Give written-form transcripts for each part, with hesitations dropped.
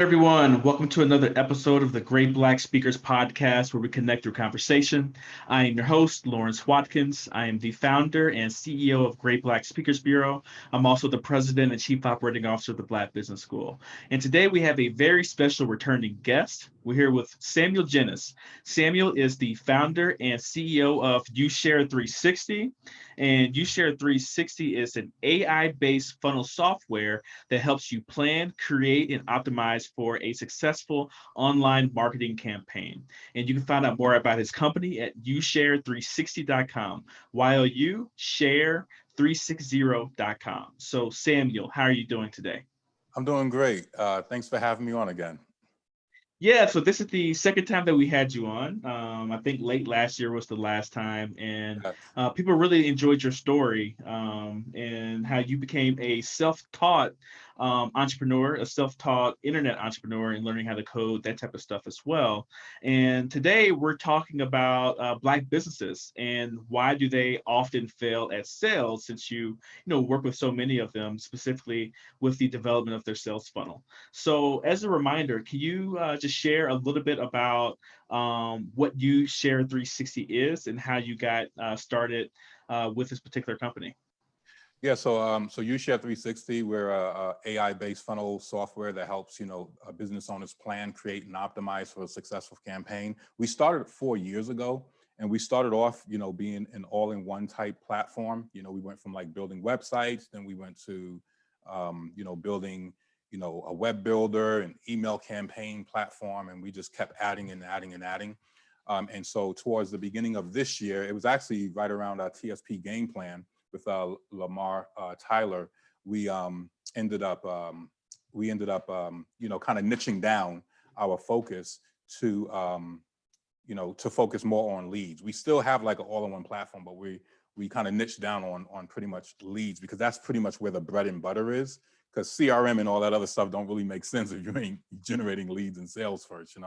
Everyone, welcome to another episode of the Great Black Speakers Podcast, where we connect through conversation. I am your host, Lawrence Watkins. I am the founder and CEO of Great Black Speakers Bureau. I'm also the president and chief operating officer of the Black Business School. And today we have a very special returning guest. We're here with Samuel Genus. Samuel is the founder and CEO of YouShare 360. And YouShare 360 is an AI-based funnel software that helps you plan, create, and optimize for a successful online marketing campaign. And you can find out more about his company at youshare360.com. YOUshare360.com. So, Samuel, how are you doing today? I'm doing great. Thanks for having me on again. Yeah, so this is the second time that we had you on. I think late last year was the last time, and Yes. people really enjoyed your story and how you became a self-taught entrepreneur, a self-taught internet entrepreneur, and learning how to code, that type of stuff as well. And today we're talking about Black businesses and why do they often fail at sales, since you work with so many of them, specifically with the development of their sales funnel. So, as a reminder, can you just share a little bit about what YouShare 360 is and how you got started with this particular company? Yeah. So YouShare 360, we're a AI-based funnel software that helps business owners plan, create, and optimize for a successful campaign. We started 4 years ago, and we started off, being an all-in-one type platform. We went from like building websites, then we went to, building, a web builder and email campaign platform, and we just kept adding and adding and adding. And so towards the beginning of this year, it was actually right around our TSP game plan with Lamar Tyler. We ended up kind of niching down our focus to focus more on leads. We still have like an all-in-one platform, but we kind of niche down on pretty much leads, because that's pretty much where the bread and butter is. Because CRM and all that other stuff don't really make sense if you ain't generating leads and sales first.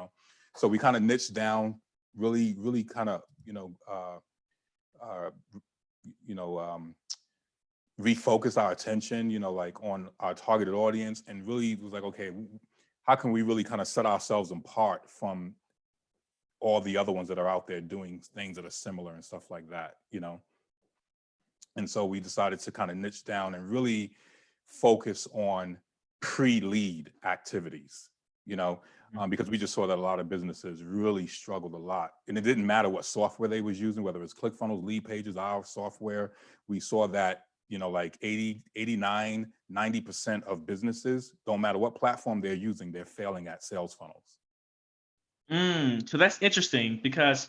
So we kind of niche down, really kind of refocus our attention, like on our targeted audience, and really was like, okay, how can we really kind of set ourselves apart from all the other ones that are out there doing things that are similar and stuff like that. And so we decided to kind of niche down and really focus on pre-lead activities, because we just saw that a lot of businesses really struggled a lot. And it didn't matter what software they was using, whether it's ClickFunnels, Lead Pages, our software. We saw that, like 80, 89, 90% of businesses, don't matter what platform they're using, they're failing at sales funnels. So that's interesting because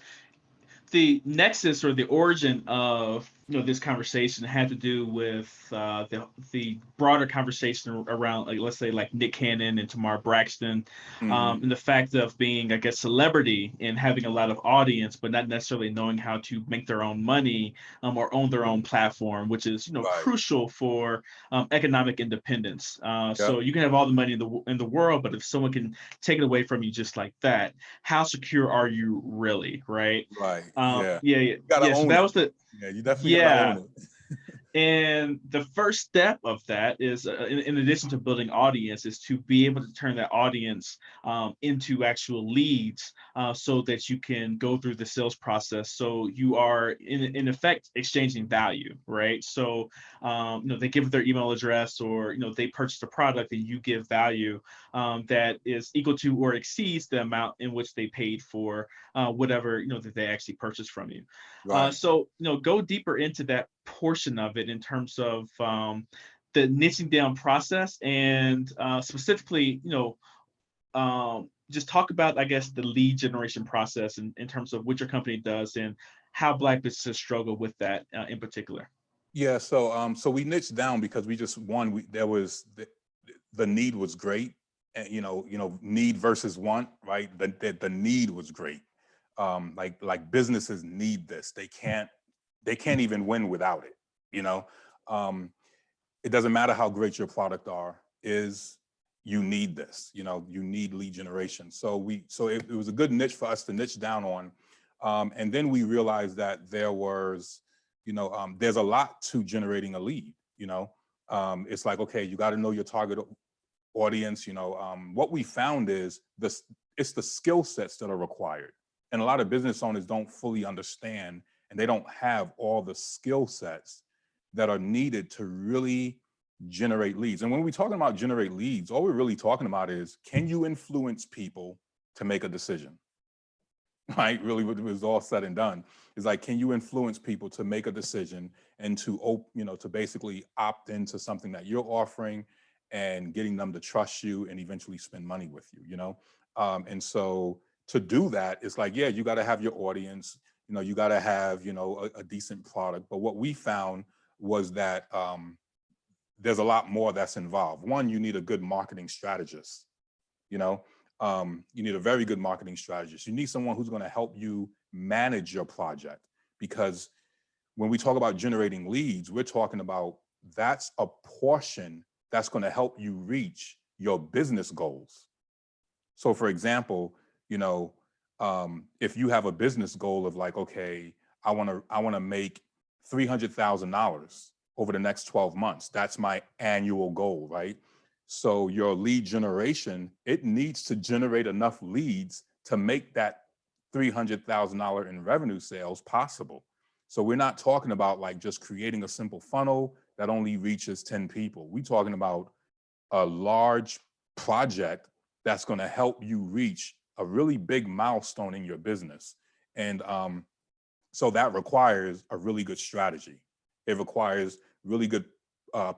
the nexus or the origin of this conversation had to do with the broader conversation around, like, let's say, like Nick Cannon and Tamar Braxton, Mm-hmm. and the fact of being, I guess, celebrity and having a lot of audience, but not necessarily knowing how to make their own money or own their own platform, which is Right. crucial for economic independence. So Yep. you can have all the money in the world, but if someone can take it away from you just like that, how secure are you really, right? Right. Yeah. Yeah, yeah, You gotta yeah. So own that it. was the Yeah, you definitely gotta yeah. own it. And the first step of that is, in addition to building audience, is to be able to turn that audience into actual leads, so that you can go through the sales process. So you are in effect exchanging value, right? So they give their email address, or they purchase a product, and you give value that is equal to or exceeds the amount in which they paid for whatever that they actually purchased from you. Right. So go deeper into that portion of it in terms of the niching down process, and specifically, just talk about, I guess, the lead generation process in terms of what your company does and how Black businesses struggle with that in particular. Yeah. So we niched down because we just there was the need was great, and need versus want, right? The need was great. Like businesses need this. They can't even win without it. You know, um, it doesn't matter how great your product is. You need this. You need lead generation. So it was a good niche for us to niche down on, and then we realized that there's a lot to generating a lead. It's like, okay, you got to know your target audience, what we found is it's the skill sets that are required. And a lot of business owners don't fully understand, and they don't have all the skill sets that are needed to really generate leads. And when we're talking about generate leads, all we're really talking about is, can you influence people to make a decision? Right? Really, what was all said and done is like, can you influence people to make a decision and to, to basically opt into something that you're offering and getting them to trust you and eventually spend money with you, and so to do that, it's like, yeah, you got to have your audience, you got to have, a decent product. But what we found was that there's a lot more that's involved. One, you need a good marketing strategist, you know, you need a very good marketing strategist. You need someone who's going to help you manage your project, because when we talk about generating leads, we're talking about that's a portion that's going to help you reach your business goals. So for example, if you have a business goal of like, okay, I want to make $300,000 over the next 12 months. That's my annual goal, right? So your lead generation, it needs to generate enough leads to make that $300,000 in revenue sales possible. So we're not talking about like just creating a simple funnel that only reaches 10 people. We're talking about a large project that's going to help you reach a really big milestone in your business. And so that requires a really good strategy. It requires really good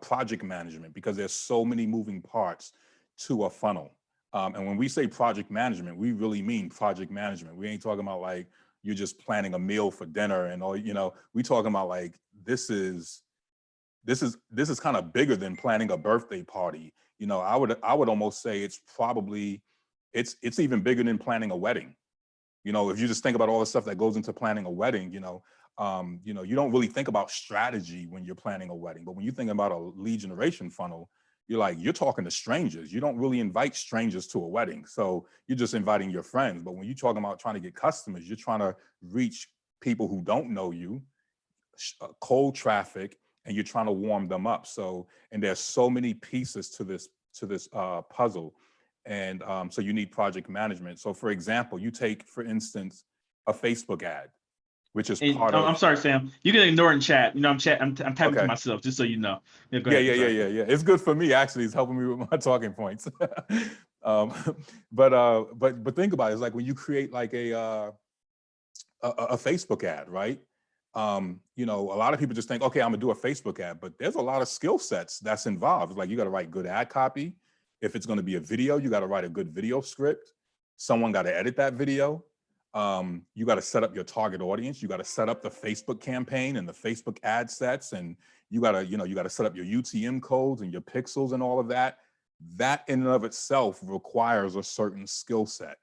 project management, because there's so many moving parts to a funnel. And when we say project management, we really mean project management. We ain't talking about like you're just planning a meal for dinner and all, we talking about like, this is kind of bigger than planning a birthday party. I would almost say it's probably, it's even bigger than planning a wedding. If you just think about all the stuff that goes into planning a wedding, you don't really think about strategy when you're planning a wedding. But when you think about a lead generation funnel, you're talking to strangers. You don't really invite strangers to a wedding. So you're just inviting your friends. But when you're talking about trying to get customers, you're trying to reach people who don't know you, cold traffic, and you're trying to warm them up. So, and there's so many pieces to this puzzle. And so you need project management. So for example, you take, for instance, a Facebook ad, which is And part of. I'm sorry, Sam. You can ignore in chat. I'm I'm typing to Okay. myself, just so you know. Yeah, go Yeah, ahead. yeah. It's good for me, actually. It's helping me with my talking points. But think about it. It's like when you create like a Facebook ad, right? A lot of people just think, okay, I'm gonna do a Facebook ad, but there's a lot of skill sets that's involved. It's like you got to write good ad copy. If it's going to be a video, you got to write a good video script. Someone got to edit that video. You got to set up your target audience. You got to set up the Facebook campaign and the Facebook ad sets, and you got to set up your UTM codes and your pixels and all of that. That in and of itself requires a certain skill set,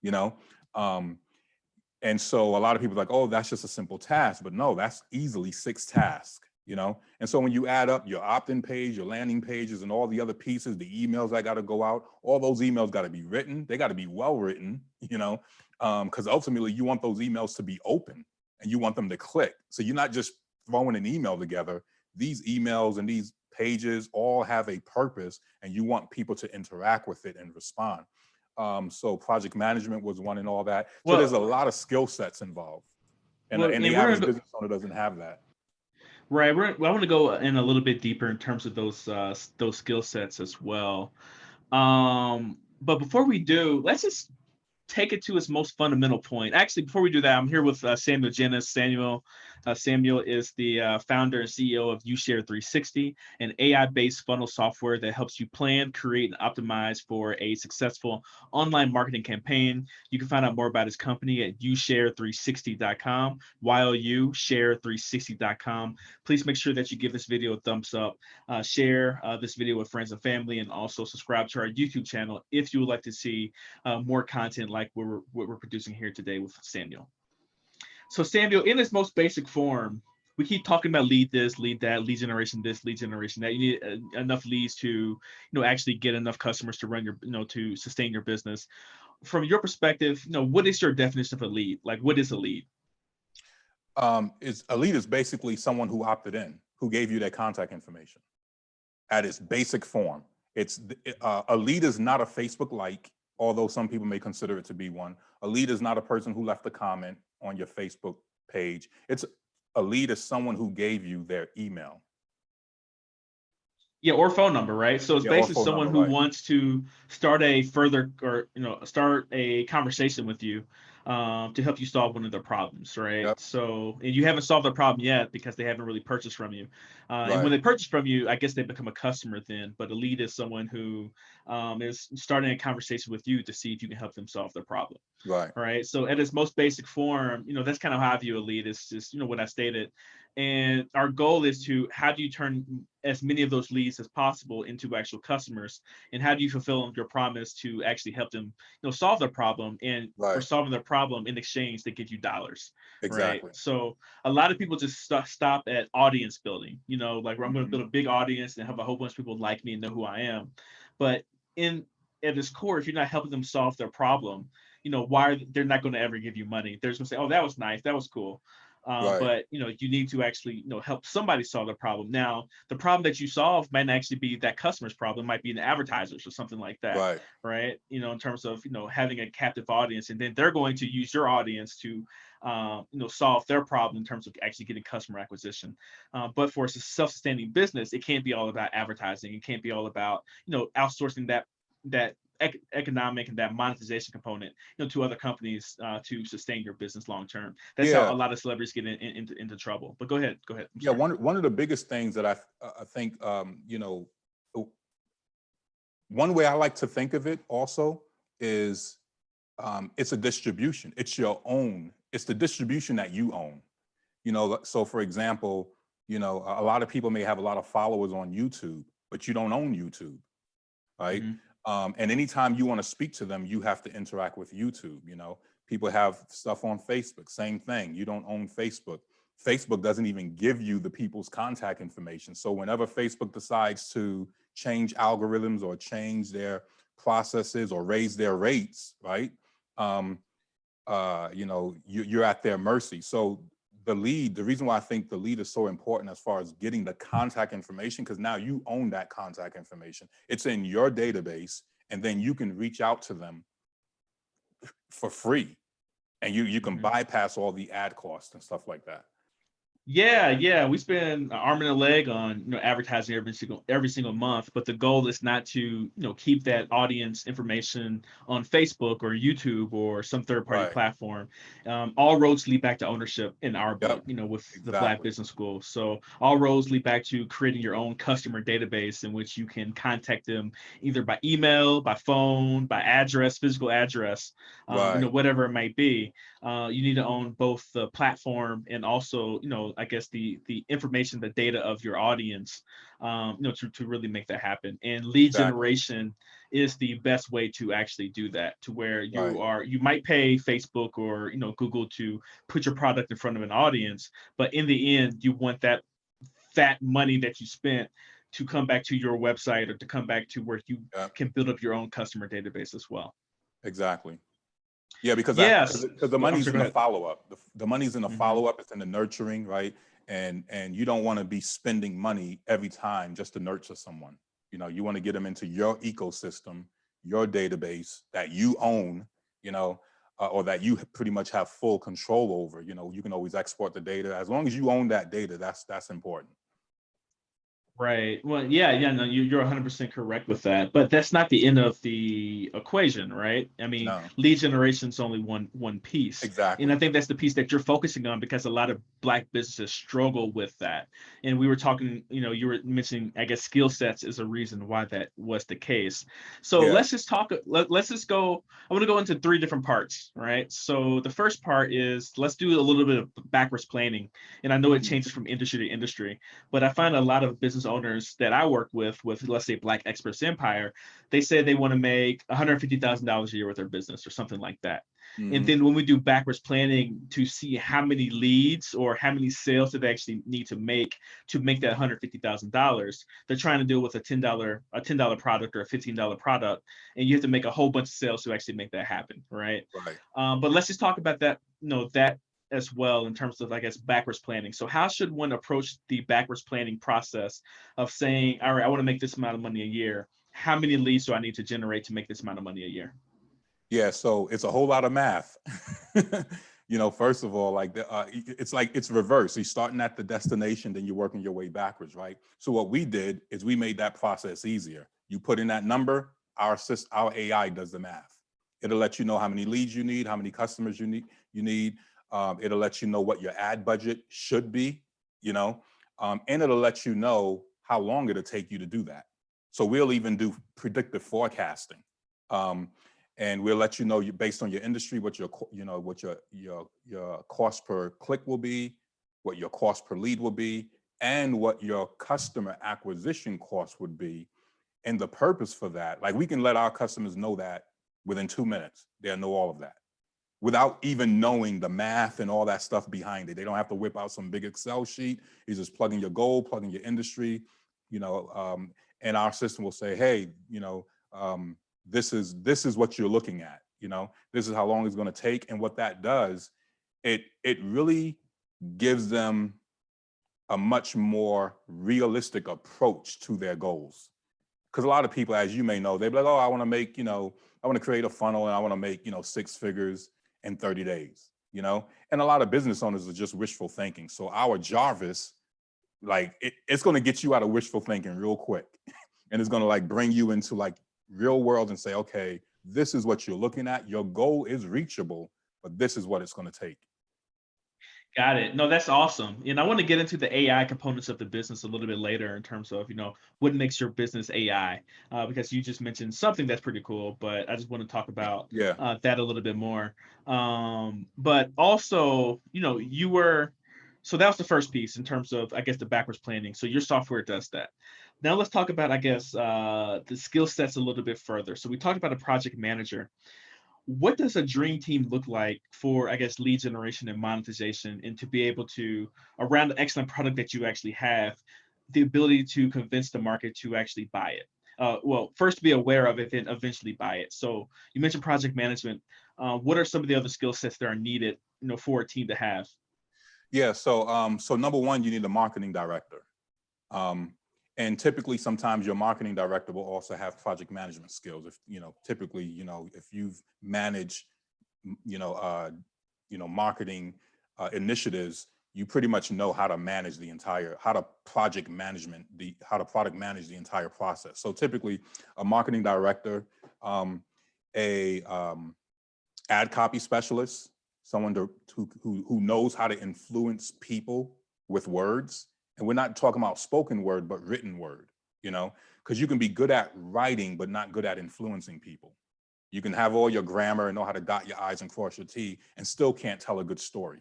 you know. And so a lot of people are like, oh, that's just a simple task. But no, that's easily 6 tasks, And so when you add up your opt-in page, your landing pages, and all the other pieces, the emails that got to go out, all those emails got to be written. They got to be well written, because ultimately you want those emails to be open and you want them to click. So you're not just throwing an email together. These emails and these pages all have a purpose, and you want people to interact with it and respond. So project management was one and all that. So there's a lot of skill sets involved, and the average business owner doesn't have that. Right. I want to go in a little bit deeper in terms of those skill sets as well. But before we do, let's just take it to its most fundamental point. Actually, before we do that, I'm here with Samuel Genus. Samuel is the founder and CEO of YouShare 360, an AI-based funnel software that helps you plan, create, and optimize for a successful online marketing campaign. You can find out more about his company at youshare360.com, youshare360.com. Please make sure that you give this video a thumbs up, share this video with friends and family, and also subscribe to our YouTube channel if you would like to see more content like what we're producing here today with Samuel. So Samuel, in its most basic form, we keep talking about lead this, lead that, lead generation this, lead generation that. You need enough leads to, actually get enough customers to run your, to sustain your business. From your perspective, what is your definition of a lead? Like, what is a lead? A lead is basically someone who opted in, who gave you their contact information at its basic form. A lead is not a Facebook like, although some people may consider it to be one. A lead is not a person who left a comment on your Facebook page. A lead is someone who gave you their email. Yeah, or phone number, right? So it's Yeah, or basically phone someone number, who right? wants to start a further or start a conversation with you to help you solve one of their problems, right? Yep. So and you haven't solved their problem yet because they haven't really purchased from you. And when Right. they purchase from you, I guess they become a customer then. But a lead is someone who is starting a conversation with you to see if you can help them solve their problem. Right. All right. So at its most basic form, that's kind of how I view a lead. It's just, what I stated. And our goal is to how do you turn as many of those leads as possible into actual customers, and how do you fulfill your promise to actually help them, solve their problem, and for Right. solving their problem in exchange they give you dollars, right? Exactly. So a lot of people just stop at audience building, like where I'm going to Mhm. build a big audience and have a whole bunch of people like me and know who I am, but in at its core, if you're not helping them solve their problem, they're not going to ever give you money. They're just going to say, oh, that was nice, that was cool. Right. But you need to actually help somebody solve the problem. Now the problem that you solve might not actually be that customer's problem, it might be an advertiser's or something like that, Right. right? In terms of having a captive audience, and then they're going to use your audience to solve their problem in terms of actually getting customer acquisition. But for a self-sustaining business, it can't be all about advertising. It can't be all about outsourcing that economic and that monetization component to other companies to sustain your business long term. That's how a Yeah. lot of celebrities get into trouble. But go ahead, I'm Yeah. sorry. One of the biggest things that I think, one way I like to think of it also is, it's a distribution. It's your own. It's the distribution that you own. So for example, a lot of people may have a lot of followers on YouTube, but you don't own YouTube, right? Mhm. And anytime you want to speak to them, you have to interact with YouTube. People have stuff on Facebook, same thing. You don't own Facebook. Facebook doesn't even give you the people's contact information. So whenever Facebook decides to change algorithms or change their processes or raise their rates, right? Um, you're at their mercy. So the reason why I think the lead is so important as far as getting the contact information, because now you own that contact information. It's in your database, and then you can reach out to them for free, and you can Mhm. bypass all the ad costs and stuff like that. Yeah, we spend an arm and a leg on advertising every single month, but the goal is not to keep that audience information on Facebook or YouTube or some third party Right. platform. All roads lead back to ownership in our book, Yep. with the Black Exactly. Business School. So all roads lead back to creating your own customer database in which you can contact them either by email, by phone, by address, physical address, Right. whatever it might be. You need to own both the platform and also, I guess the information, the data of your audience, to really make that happen. And lead Exactly. generation is the best way to actually do that, to where Right. you might pay Facebook or Google to put your product in front of an audience, but in the end, you want that fat money that you spent to come back to your website or to come back to where you Yep. can build up your own customer database as well. Exactly. Yeah, because Yes. the I'm money's sorry, in go the ahead. follow up. The money's in the Mhm. follow up. It's in the nurturing, right? And you don't want to be spending money every time just to nurture someone. You want to get them into your ecosystem, your database that you own. Or that you pretty much have full control over. You can always export the data as long as you own that data. That's important. Right. Well, yeah, no, you're 100% correct with that, but that's not the end of the equation, right? I mean, No, lead generation is only one piece, and I exactly. think that's the piece that you're focusing on because a lot of Black businesses struggle with that. And we were talking, you were mentioning, I guess, skill sets is a reason why that was the case. So Yeah. let's just talk. Let's just go. I want to go into three different parts, right? So the first part is let's do a little bit of backwards planning, and I know it Mhm. changes from industry to industry. But I find a lot of business owners that I work with let's say Black Experts Empire, they say they want to make $150,000 a year with their business or something like that. And Mhm. then when we do backwards planning to see how many leads or how many sales that they actually need to make that $150,000, they're trying to deal with a $10 product or a $15 product, and you have to make a whole bunch of sales to actually make that happen, right? Right. But let's just talk about that, that as well in terms of, I guess, backwards planning. So how should one approach the backwards planning process of saying, all right, I want to make this amount of money a year. how many leads do I need to generate to make this amount of money a year? Yeah, so it's a whole lot of math. First of all, it's reverse. You're starting at the destination, then you're working your way backwards, right? So what we did is we made that process easier. You put in that number, our AI does the math. It'll let you know how many leads you need, how many customers you need. It'll let you know what your ad budget should be, and it'll let you know how long it'll take you to do that. So we'll even do predictive forecasting. And we'll let you know based on your industry what your cost per click will be, what your cost per lead will be, and what your customer acquisition cost would be. And the purpose for that, like we can let our customers know that within 2 minutes. They'll know all of that without even knowing the math and all that stuff behind it. They don't have to whip out some big Excel sheet. You just plug in your goal, plug in your industry, and our system will say, hey, this is what you're looking at. This is how long it's going to take. And what that does, it really gives them a much more realistic approach to their goals. Because a lot of people, as you may know, they're like, oh, I want to make, I want to create a funnel and I want to make, 6 figures in 30 days, and a lot of business owners are just wishful thinking. So our Jarvis, it's going to get you out of wishful thinking real quick. And it's going to bring you into real world and say, okay, this is what you're looking at. Your goal is reachable, but this is what it's going to take. Got it. No, that's awesome. And I want to get into the AI components of the business a little bit later in terms of, what makes your business AI, because you just mentioned something that's pretty cool, but I just want to talk about that a little bit more. But also, so that was the first piece in terms of, I guess, the backwards planning. So your software does that. Now let's talk about, I guess, the skill sets a little bit further. So we talked about a project manager. What does a dream team look like for, I guess, lead generation and monetization, and to be able to, around the excellent product that you actually have, the ability to convince the market to actually buy it? Well, first be aware of it, then eventually buy it. So you mentioned project management. What are some of the other skill sets that are needed, for a team to have? Yeah. So number one, you need a marketing director. And typically, sometimes your marketing director will also have project management skills. If typically, if you've managed, marketing initiatives, you pretty much know how to manage how to product manage the entire process. So typically, a marketing director, a ad copy specialist, someone who knows how to influence people with words. And we're not talking about spoken word, but written word, because you can be good at writing, but not good at influencing people. You can have all your grammar and know how to dot your I's and cross your T and still can't tell a good story,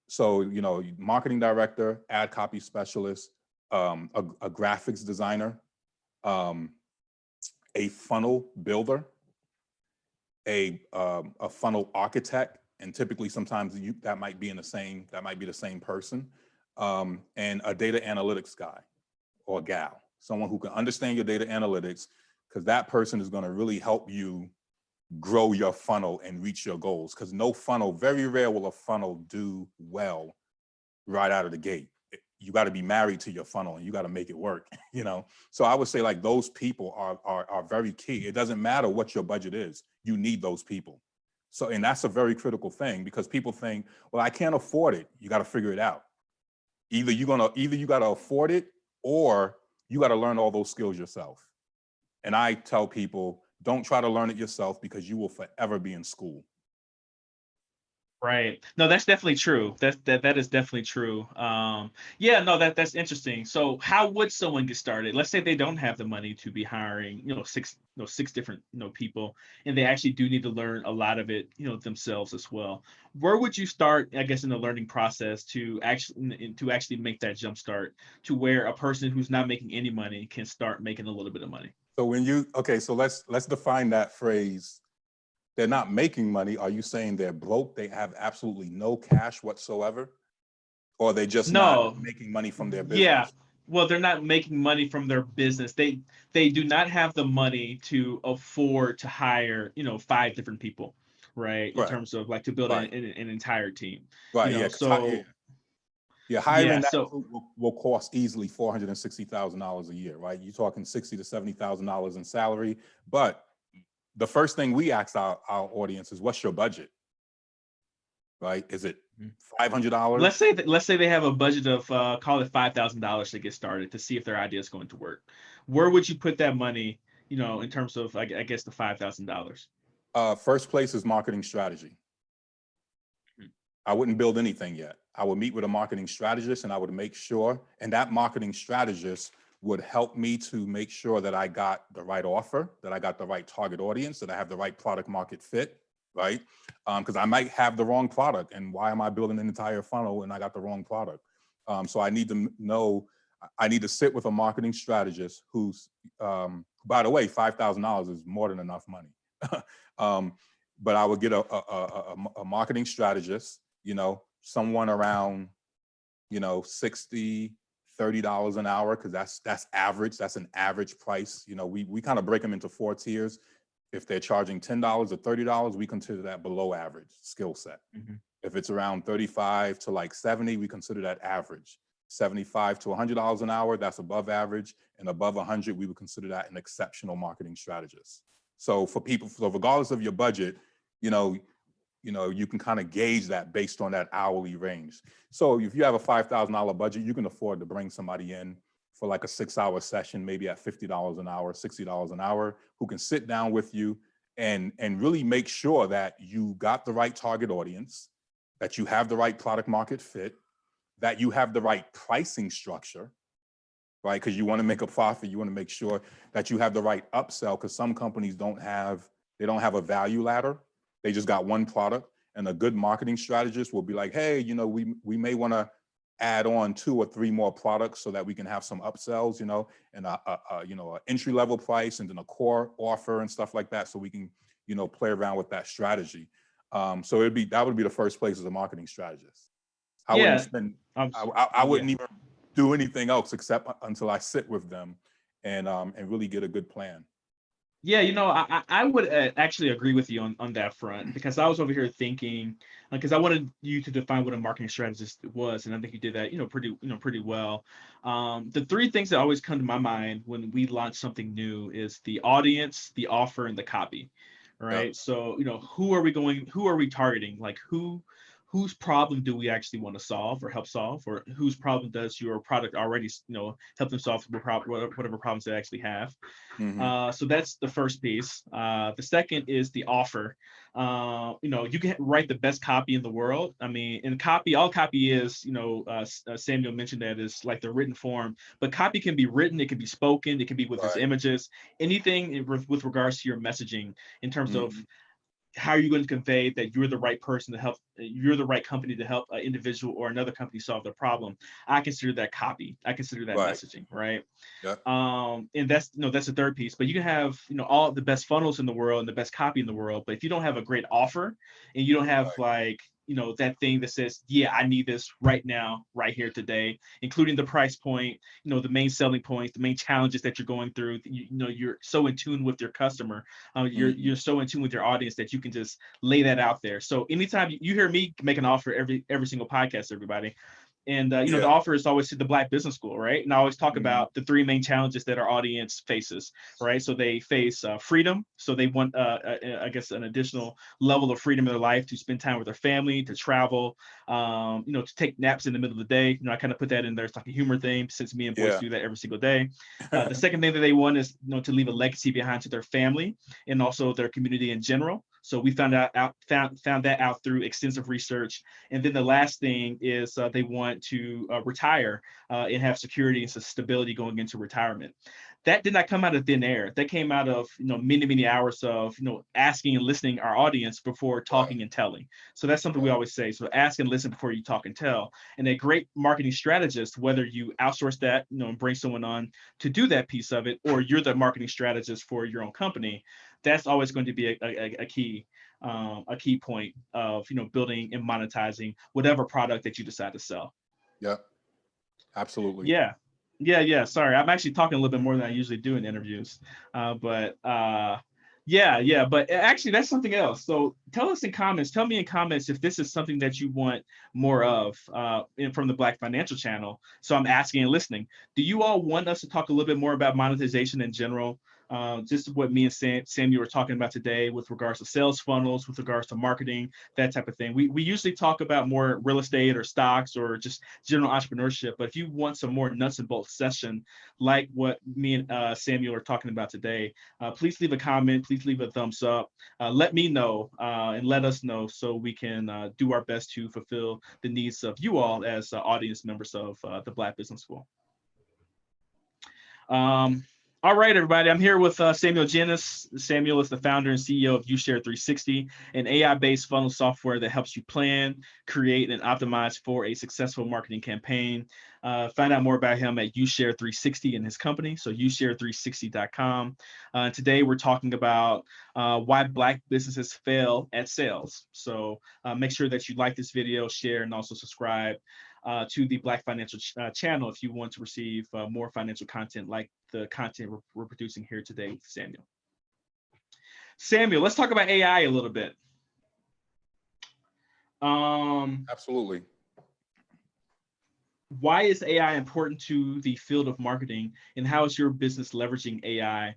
So, marketing director, ad copy specialist, a graphics designer, a funnel builder, a funnel architect, and typically sometimes that might be the same person, and a data analytics guy or gal, someone who can understand your data analytics, because that person is going to really help you grow your funnel and reach your goals. Because very rare will a funnel do well right out of the gate. You got to be married to your funnel and you got to make it work, So I would say those people are very key. It doesn't matter what your budget is. You need those people. So, and that's a very critical thing, because people think, well, I can't afford it. You got to figure it out. Either you got to afford it, or you got to learn all those skills yourself. And I tell people, don't try to learn it yourself, because you will forever be in school. Right. No, that's definitely true. That is definitely true. Yeah, no, that's interesting. So how would someone get started? Let's say they don't have the money to be hiring, six different, people, and they actually do need to learn a lot of it, themselves as well. Where would you start, I guess, in the learning process to actually make that jump start to where a person who's not making any money can start making a little bit of money? So so let's define that phrase. They're not making money. Are you saying they're broke? They have absolutely no cash whatsoever? Or they just not No. making money from their Yeah. business? Well, they're not making money from their business. They do not have the money to afford to hire, 5 different people, right? In Right, terms of to build right, an entire team, right. Yeah, So Yeah, hiring that So group will cost easily $460,000 a year, right? You're talking $60,000 to $70,000 in salary. But the first thing we ask our audience is, what's your budget? Right? Is it $500? let's say they have a budget of call it $5,000 to get started to see if their idea is going to work. Where would you put that money? In terms of I guess the $5,000. First place is marketing strategy. I wouldn't build anything yet. I would meet with a marketing strategist and I would make sure, and that marketing strategist would help me to make sure that I got the right offer, that I got the right target audience, that I have the right product market fit, right? Because I might have the wrong product, and why am I building an entire funnel and I got the wrong product? So I need to know, I need to sit with a marketing strategist who's, by the way, $5,000 is more than enough money. But I would get a marketing strategist, someone around, $60, $30 an hour, because that's average. That's an average price. We kind of break them into 4 tiers. If they're charging $10 or $30, we consider that below average skill set. Mm-hmm. If it's around 35 to like 70, we consider that average. 75 to $100 an hour, that's above average. And above 100, we would consider that an exceptional marketing strategist. So for people, so regardless of your budget, you can kind of gauge that based on that hourly range. So if you have a $5,000 budget, you can afford to bring somebody in for like a 6-hour session, maybe at $50 an hour, $60 an hour, who can sit down with you and really make sure that you got the right target audience, that you have the right product market fit, that you have the right pricing structure, right? Because you want to make a profit. You want to make sure that you have the right upsell, because some companies don't have a value ladder. They just got one product, and a good marketing strategist will be like, hey, we may want to add on 2 or 3 more products so that we can have some upsells, and a entry level price and then a core offer and stuff like that, so we can, play around with that strategy. So that would be the first place as a marketing strategist. I wouldn't spend, I wouldn't even do anything else except until I sit with them and really get a good plan. Yeah, I would actually agree with you on that front, because I was over here thinking, because I wanted you to define what a marketing strategist was, and I think you did that, pretty well. The 3 things that always come to my mind when we launch something new is the audience, the offer, and the copy, right? Yep. So, who are we targeting? Like whose problem do we actually want to solve or help solve, or whose problem does your product already, help them solve whatever problems they actually have. Mm-hmm. So that's the first piece. The second is the offer. You can write the best copy in the world. I mean, in copy, all copy is, Samuel mentioned that is like the written form, but copy can be written, it can be spoken, it can be with its Right. images, anything with regards to your messaging in terms of Mm-hmm. how are you going to convey that you're the right person to help, you're the right company to help an individual or another company solve their problem. I consider that copy. I consider that Right. messaging, right? Yep. And that's the third piece. But you can have all the best funnels in the world and the best copy in the world, but if you don't have a great offer and you don't have like that thing that says, yeah, I need this right now, right here today, including the price point, the main selling points, the main challenges that you're going through, you're so in tune with your customer, you're so in tune with your audience that you can just lay that out there. So anytime you hear me make an offer every single podcast, everybody, and the offer is always to the Black Business School, right? And I always talk about the 3 main challenges that our audience faces, right? So they face freedom. So they want, I guess, an additional level of freedom in their life to spend time with their family, to travel, to take naps in the middle of the day. I kind of put that in there. It's like a humor thing, since me and Boyce do that every single day. The second thing that they want is, to leave a legacy behind to their family and also their community in general. So we found that out through extensive research. And then the last thing is they want to retire and have security and stability going into retirement. That did not come out of thin air. That came out of many hours of asking and listening our audience before talking and telling. So that's something we always say. So ask and listen before you talk and tell. And a great marketing strategist, whether you outsource that, and bring someone on to do that piece of it, or you're the marketing strategist for your own company, that's always going to be a key point of building and monetizing whatever product that you decide to sell. Yep. Absolutely. Yeah. Sorry, I'm actually talking a little bit more than I usually do in interviews, but Yeah, but actually that's something else. So tell us in comments, tell me in comments if this is something that you want more of from the Black Financial Channel. So I'm asking and listening. Do you all want us to talk a little bit more about monetization in general? Just what me and Samuel were talking about today with regards to sales funnels, with regards to marketing, that type of thing. We usually talk about more real estate or stocks or just general entrepreneurship. But if you want some more nuts and bolts session, like what me and Samuel are talking about today, please leave a comment, please leave a thumbs up. Let me know and let us know so we can do our best to fulfill the needs of you all as audience members of the Black Business School. All right, everybody. I'm here with Samuel Genus. Samuel is the founder and CEO of YouShare 360, an AI-based funnel software that helps you plan, create, and optimize for a successful marketing campaign. Find out more about him at YouShare 360 and his company, so youshare360.com. Today, we're talking about why Black businesses fail at sales. So make sure that you like this video, share, and also subscribe to the Black Financial Channel if you want to receive more financial content like the content we're producing here today with Samuel. Samuel, let's talk about AI a little bit. Absolutely. Why is AI important to the field of marketing, and how is your business leveraging AI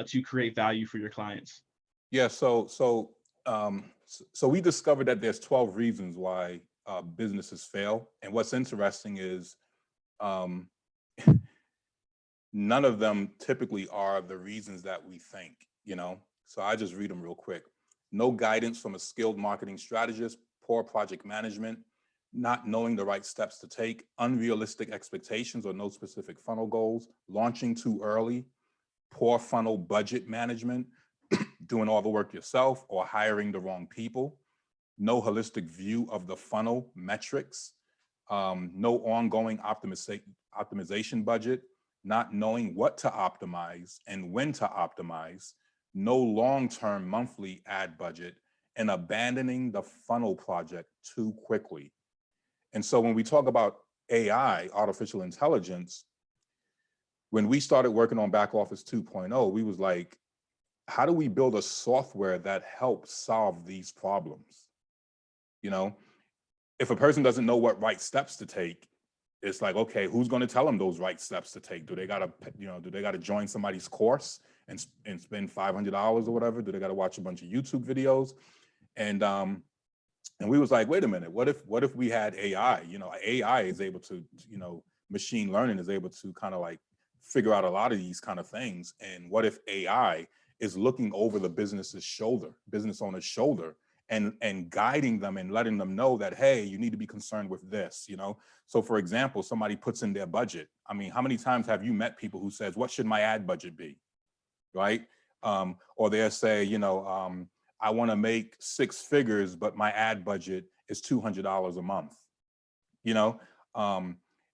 to create value for your clients? Yeah, so we discovered that there's 12 reasons why businesses fail. And what's interesting is none of them typically are the reasons that we think, you know? So I just read them real quick. No guidance from a skilled marketing strategist, poor project management, not knowing the right steps to take, unrealistic expectations or no specific funnel goals, launching too early, poor funnel budget management, doing all the work yourself or hiring the wrong people, no holistic view of the funnel metrics, no ongoing optimization budget, not knowing what to optimize and when to optimize, no long-term monthly ad budget, and abandoning the funnel project too quickly. And so when we talk about AI, artificial intelligence, when we started working on Back Office 2.0, we was like, how do we build a software that helps solve these problems? You know, if a person doesn't know what right steps to take, it's like, okay, who's going to tell them those right steps to take? Do they got to, do they got to join somebody's course and spend $500 or whatever? Do they got to watch a bunch of YouTube videos? And we was like, wait a minute, what if we had AI? You know, AI is able to, machine learning is able to kind of like figure out a lot of these kind of things. And what if AI is looking over the business owner's shoulder, and guiding them and letting them know that, hey, you need to be concerned with this, So for example, somebody puts in their budget. I mean, how many times have you met people who says, what should my ad budget be, right? Or they'll say, I want to make 6 figures, but my ad budget is $200 a month,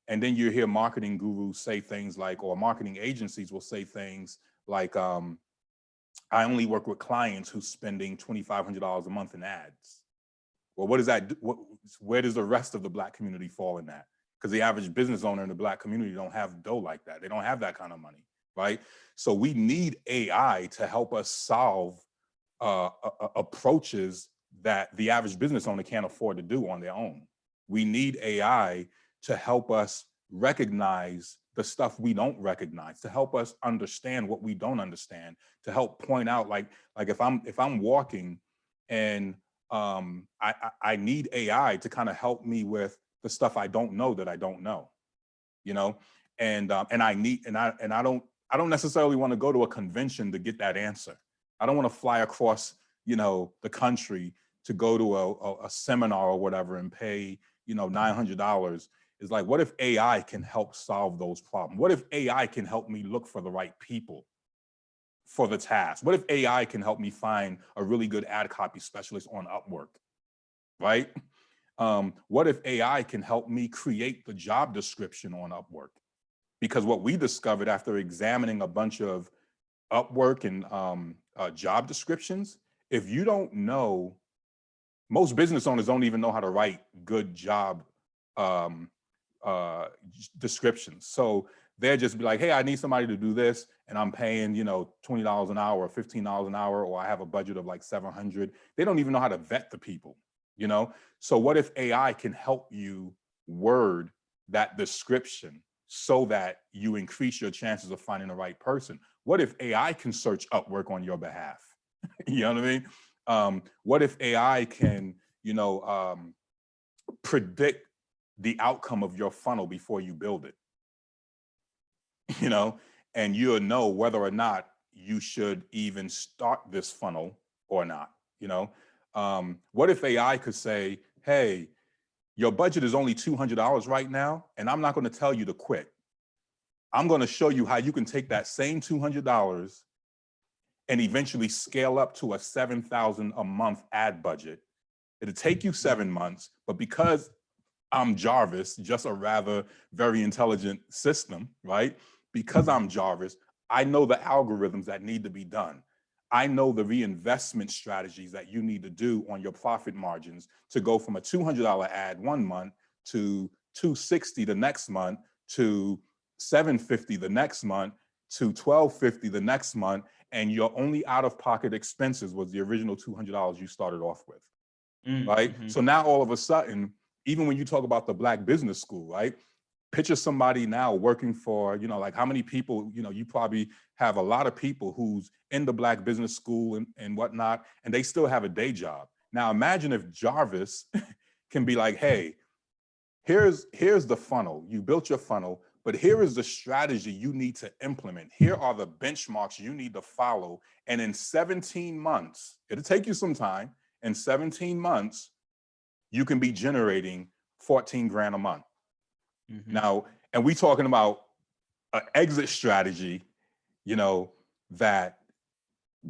and then you hear marketing gurus say things like, or marketing agencies will say things like, I only work with clients who's spending $2,500 a month in ads. Well, what does that do? Where does the rest of the Black community fall in that? Because the average business owner in the Black community don't have dough like that. They don't have that kind of money, right? So we need AI to help us solve approaches that the average business owner can't afford to do on their own. We need AI to help us recognize the stuff we don't recognize, to help us understand what we don't understand, to help point out, like if I'm walking and I need AI to kind of help me with the stuff I don't know that I don't know, and I don't necessarily want to go to a convention to get that answer. I don't want to fly across, the country to go to a seminar or whatever and pay, $900. Is like, what if AI can help solve those problems? What if AI can help me look for the right people for the task? What if AI can help me find a really good ad copy specialist on Upwork, right? What if AI can help me create the job description on Upwork? Because what we discovered after examining a bunch of Upwork and job descriptions, if you don't know, most business owners don't even know how to write good job descriptions. So They'll just be like, hey, I need somebody to do this, and I'm paying, $20 an hour or $15 an hour, or I have a budget of like 700. They don't even know how to vet the people, So what if AI can help you word that description so that you increase your chances of finding the right person? What if AI can search Upwork on your behalf? You know what I mean? What if AI can, predict the outcome of your funnel before you build it? And you'll know whether or not you should even start this funnel or not. What if AI could say, hey, your budget is only $200 right now, and I'm not going to tell you to quit. I'm going to show you how you can take that same $200 and eventually scale up to a $7,000 a month ad budget. It'll take you 7 months, but because I'm Jarvis, just a rather very intelligent system, right? Because I'm Jarvis, I know the algorithms that need to be done. I know the reinvestment strategies that you need to do on your profit margins to go from a $200 ad 1 month to $260 the next month to $750 the next month to $1,250 the next month, and your only out-of-pocket expenses was the original $200 you started off with, right? So now all of a sudden, even when you talk about the Black Business School, right? Picture somebody now working for, like how many people, you probably have a lot of people who's in the Black Business School and whatnot, and they still have a day job. Now imagine if Jarvis can be like, hey, here's the funnel. You built your funnel, but here is the strategy you need to implement. Here are the benchmarks you need to follow. And in 17 months, it'll take you some time. In 17 months, you can be generating 14 grand a month. Now, and we talking about an exit strategy, that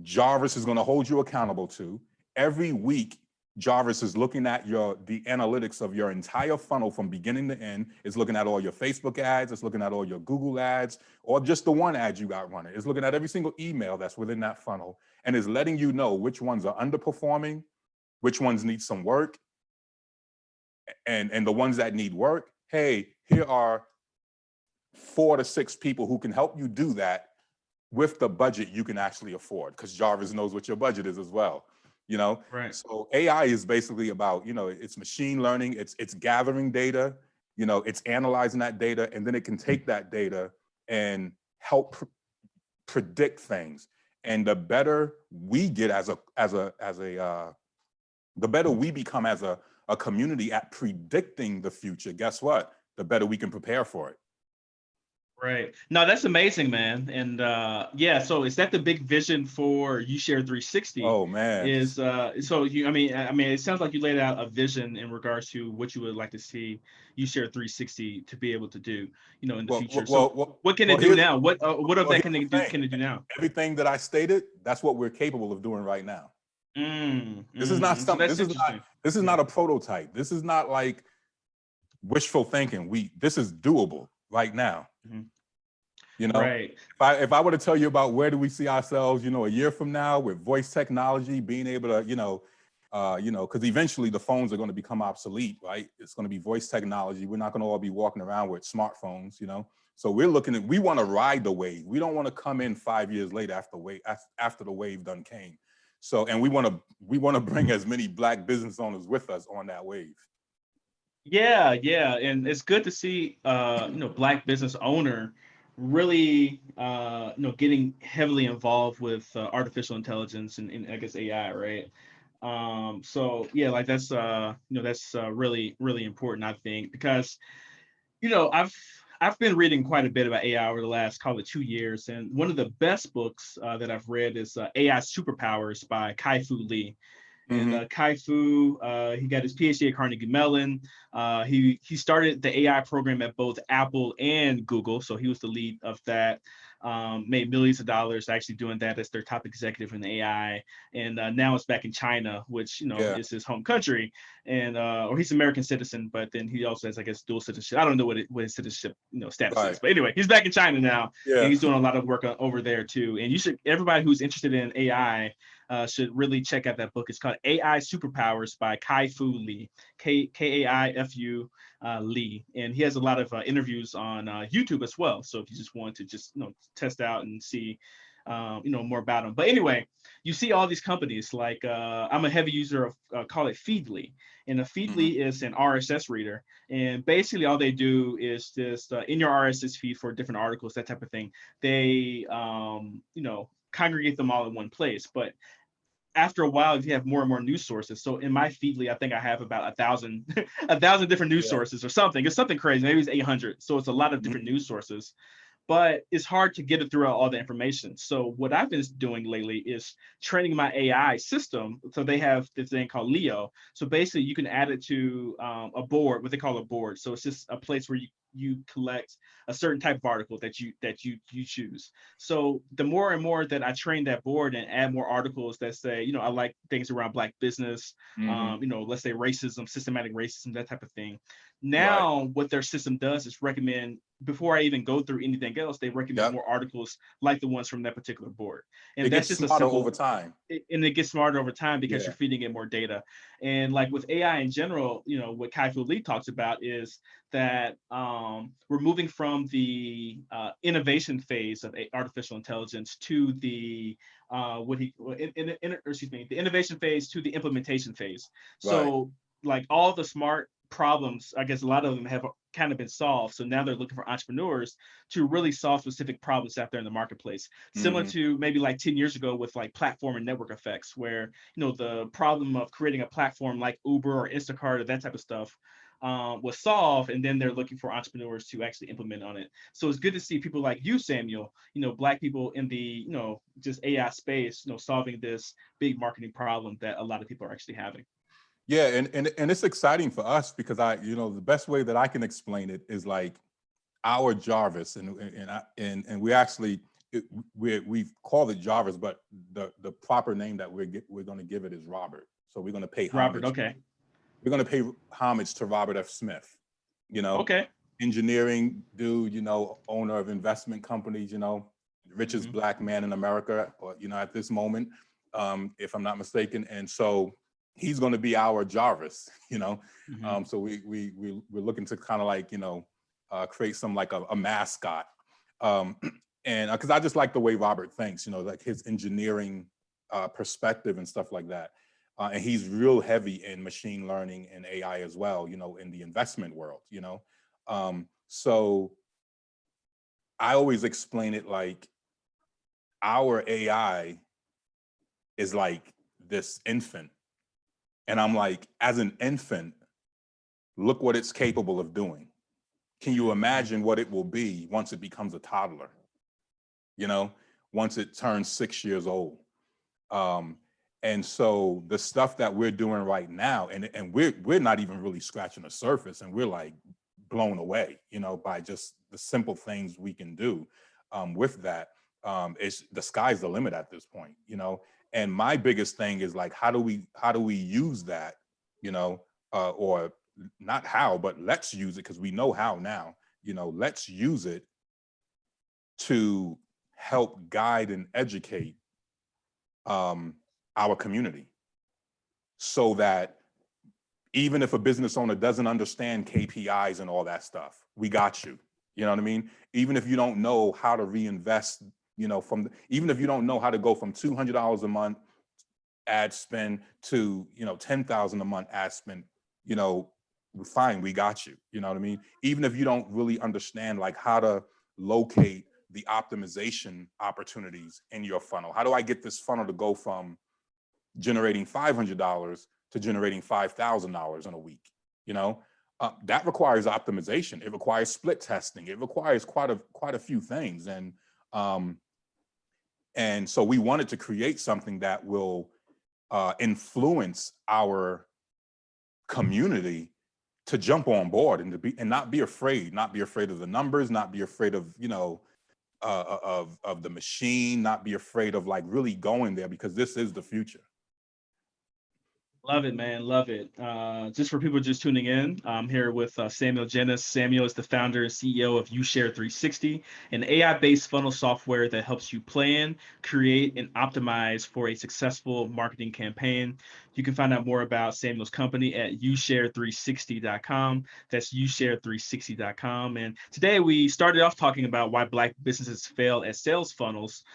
Jarvis is going to hold you accountable to. Every week, Jarvis is looking at the analytics of your entire funnel from beginning to end. It's looking at all your Facebook ads. It's looking at all your Google ads, or just the one ad you got running. It's looking at every single email that's within that funnel, and is letting you know which ones are underperforming, which ones need some work, and the ones that need work, hey, here are 4 to 6 people who can help you do that with the budget you can actually afford, because Jarvis knows what your budget is as well. Right. So AI is basically about, it's machine learning, it's gathering data, it's analyzing that data, and then it can take that data and help predict things. And the better we get the better we become as a community at predicting the future, guess what? The better we can prepare for it. Right. No, that's amazing, man. And yeah, so is that the big vision for YouShare 360? Oh man. So I mean, it sounds like you laid out a vision in regards to what you would like to see YouShare 360 to be able to do, in the future. What can it do now? What of that can it do now? Everything that I stated, that's what we're capable of doing right now. This is not something. This is not a prototype. This is not like wishful thinking. This is doable right now. Right. If I were to tell you about where do we see ourselves, a year from now with voice technology, being able to, because eventually the phones are going to become obsolete, right? It's going to be voice technology. We're not going to all be walking around with smartphones, So we want to ride the wave. We don't want to come in 5 years later after the wave done came. So, and we want to bring as many Black business owners with us on that wave. Yeah, and it's good to see Black business owner really getting heavily involved with artificial intelligence and I guess AI, right? So yeah, like that's really really important, I think, because I've been reading quite a bit about AI over the last, call it 2 years, and one of the best books that I've read is AI Superpowers by Kai-Fu Lee. And Kai-Fu, he got his PhD at Carnegie Mellon. He started the AI program at both Apple and Google, so he was the lead of that. Made millions of dollars actually doing that as their top executive in AI. And now it's back in China, which is his home country, and or he's an American citizen, but then he also has, I guess, dual citizenship. I don't know what his citizenship status is, but anyway, he's back in China now, and he's doing a lot of work over there too. And everybody who's interested in AI. should really check out that book. It's called AI Superpowers by Kai-Fu Lee, Kaifu Lee, and he has a lot of interviews on YouTube as well. So if you just want to just test out and see more about them. But anyway, you see all these companies like I'm a heavy user of call it Feedly, and a Feedly is an RSS reader, and basically all they do is just in your RSS feed for different articles, that type of thing. They congregate them all in one place, but after a while, you have more and more news sources. So in my Feedly, I think I have about 1,000, 1,000 different news sources or something. It's something crazy. Maybe it's 800. So it's a lot of different news sources, but it's hard to get it through all the information. So what I've been doing lately is training my AI system. So they have this thing called Leo. So basically you can add it to a board, what they call a board. So it's just a place where you collect a certain type of article that you choose. So the more and more that I train that board and add more articles that say, I like things around Black business, let's say racism, systematic racism, that type of thing. Now, what their system does is recommend, before I even go through anything else, they recommend more articles like the ones from that particular board. And it that's gets just smarter a simple over time. And it gets smarter over time because you're feeding it more data. And like with AI in general, what Kai-Fu Lee talks about is that we're moving from the innovation phase of artificial intelligence to the the innovation phase to the implementation phase. So like all the smart problems, I guess a lot of them have kind of been solved. So now they're looking for entrepreneurs to really solve specific problems out there in the marketplace. Similar to maybe like 10 years ago with like platform and network effects, where, the problem of creating a platform like Uber or Instacart or that type of stuff was solved. And then they're looking for entrepreneurs to actually implement on it. So it's good to see people like you, Samuel, Black people in the, just AI space, solving this big marketing problem that a lot of people are actually having. Yeah, and it's exciting for us because the best way that I can explain it is like our Jarvis, and we actually we've called it Jarvis, but the proper name that we're going to give it is Robert. So we're going to pay homage. Robert, okay. We're going to pay homage to Robert F. Smith. Okay. Engineering dude, owner of investment companies, richest Black man in America, or at this moment, if I'm not mistaken, and so. He's going to be our Jarvis, so we're looking to kind of like, create some like a mascot. And because I just like the way Robert thinks, like his engineering perspective and stuff like that. And he's real heavy in machine learning and AI as well, in the investment world, so I always explain it like our AI is like this infant. And I'm like, as an infant, look what it's capable of doing. Can you imagine what it will be once it becomes a toddler? Once it turns 6 years old. And so the stuff that we're doing right now, and we're not even really scratching the surface, and we're like blown away, by just the simple things we can do with that. It's the sky's the limit at this point, And my biggest thing is like, how do we use that, or not how, but let's use it because we know how now, let's use it to help guide and educate our community so that even if a business owner doesn't understand KPIs and all that stuff, we got you. You know what I mean? Even if you don't know how to reinvest, even if you don't know how to go from $200 a month ad spend to, $10,000 a month ad spend, fine, we got you. You know what I mean? Even if you don't really understand like how to locate the optimization opportunities in your funnel. How do I get this funnel to go from generating $500 to generating $5,000 in a week? That requires optimization. It requires split testing. It requires quite a few things. And so we wanted to create something that will influence our community to jump on board and not be afraid of the numbers, not be afraid of, of the machine, not be afraid of like really going there, because this is the future. Love it, man. Love it. Just for people just tuning in, I'm here with Samuel Genus. Samuel is the founder and CEO of YouShare 360, an AI-based funnel software that helps you plan, create, and optimize for a successful marketing campaign. You can find out more about Samuel's company at youshare360.com. That's youshare360.com. And today we started off talking about why Black businesses fail at sales funnels.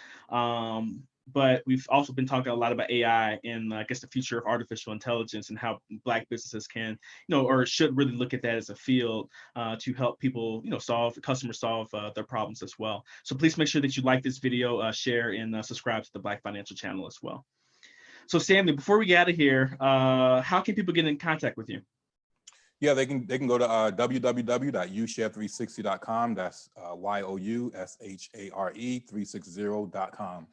But we've also been talking a lot about AI and I guess the future of artificial intelligence and how Black businesses can, or should really look at that as a field to help people, customers solve their problems as well. So please make sure that you like this video, share, and subscribe to the Black Financial channel as well. So Samuel, before we get out of here, how can people get in contact with you? Yeah, they can go to www.youshare360.com. That's youshare360.com.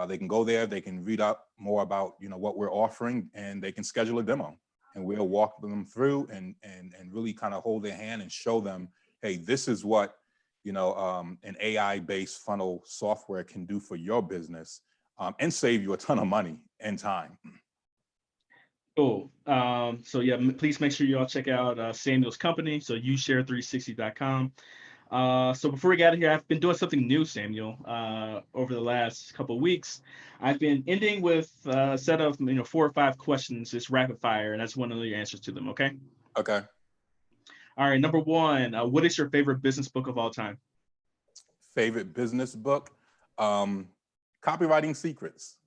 They can go there. They can read up more about what we're offering, and they can schedule a demo, and we'll walk them through and really kind of hold their hand and show them, hey, this is what an AI-based funnel software can do for your business, and save you a ton of money and time. Cool. So yeah, please make sure you all check out Samuel's company. So youshare360.com. So before we get out of here, I've been doing something new, Samuel, over the last couple of weeks. I've been ending with a set of 4 or 5 questions, just rapid fire, and I just want to know your answers to them. Okay. Okay. All right. Number 1, what is your favorite business book of all time? Favorite business book? Copywriting Secrets.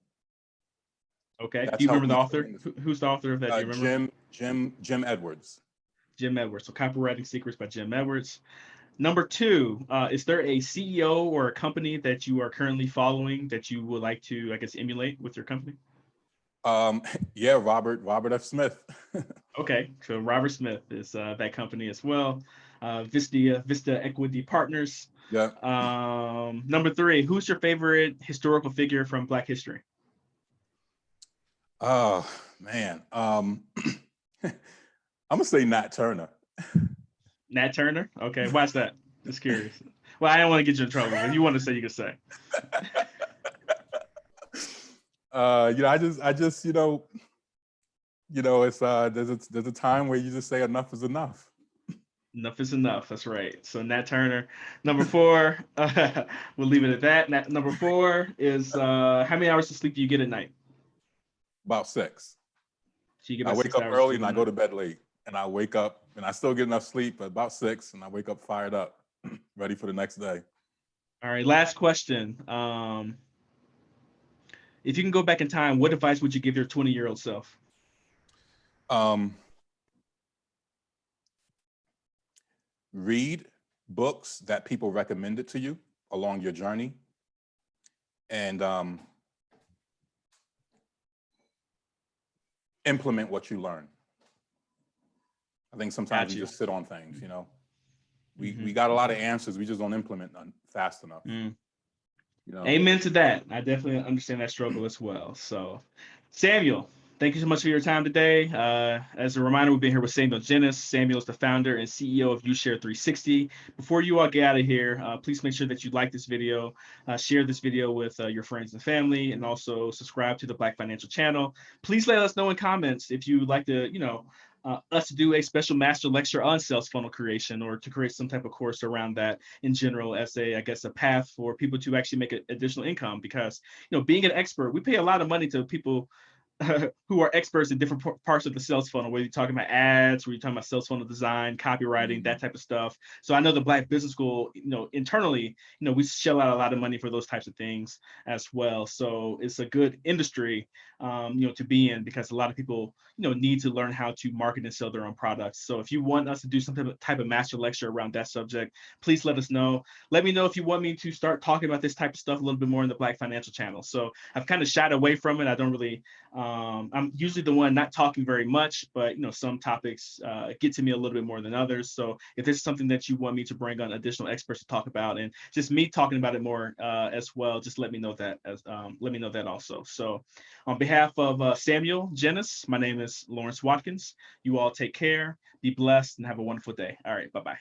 Okay. Do you remember the author? Who's the author of that? Do you remember? Jim Edwards. Jim Edwards. So Copywriting Secrets by Jim Edwards. Number 2, is there a CEO or a company that you are currently following that you would like to, I guess, emulate with your company? Yeah, Robert F. Smith. Okay, so Robert Smith is that company as well. Vista Equity Partners. Yeah. Number 3, who's your favorite historical figure from Black history? Oh man, I'm gonna say Nat Turner. Nat Turner? Okay, why's that? Just curious. Well, I don't want to get you in trouble, but if you want to say, you can say. I just it's there's a time where you just say enough is enough. Enough is enough. That's right. So Nat Turner. Number 4, we'll leave it at that. Number 4 is how many hours of sleep do you get at night? About 6. So you get I about wake 6 up hours early and I go to bed late, and I wake up and I still get enough sleep, but about 6, and I wake up fired up, ready for the next day. All right. Last question. If you can go back in time, what advice would you give your 20-year-old self? Read books that people recommended to you along your journey, and implement what you learn. I think sometimes we just sit on things, we got a lot of answers, we just don't implement none fast enough. Amen to that. I definitely understand that struggle as well. So Samuel, thank you so much for your time today. As a reminder, we've been here with Samuel Genus. Samuel is the founder and CEO of YouShare 360. Before you all get out of here, please make sure that you like this video, share this video with your friends and family, and also subscribe to the Black Financial channel. Please let us know in comments if you'd like to, us to do a special master lecture on sales funnel creation, or to create some type of course around that in general as a path for people to actually make additional income. Because, being an expert, we pay a lot of money to people who are experts in different parts of the sales funnel, whether you're talking about ads, whether you're talking about sales funnel design, copywriting, that type of stuff. So I know the Black Business School, internally, we shell out a lot of money for those types of things as well. So it's a good industry, to be in, because a lot of people, need to learn how to market and sell their own products. So if you want us to do some type of master lecture around that subject, please let us know. Let me know if you want me to start talking about this type of stuff a little bit more in the Black Financial channel. So I've kind of shied away from it. I don't really, I'm usually the one not talking very much, but some topics get to me a little bit more than others. So if this is something that you want me to bring on additional experts to talk about, and just me talking about it more as well, just let me know that also. So on behalf of Samuel Genus, my name is Lawrence Watkins. You all take care, be blessed, and have a wonderful day. All right, bye-bye.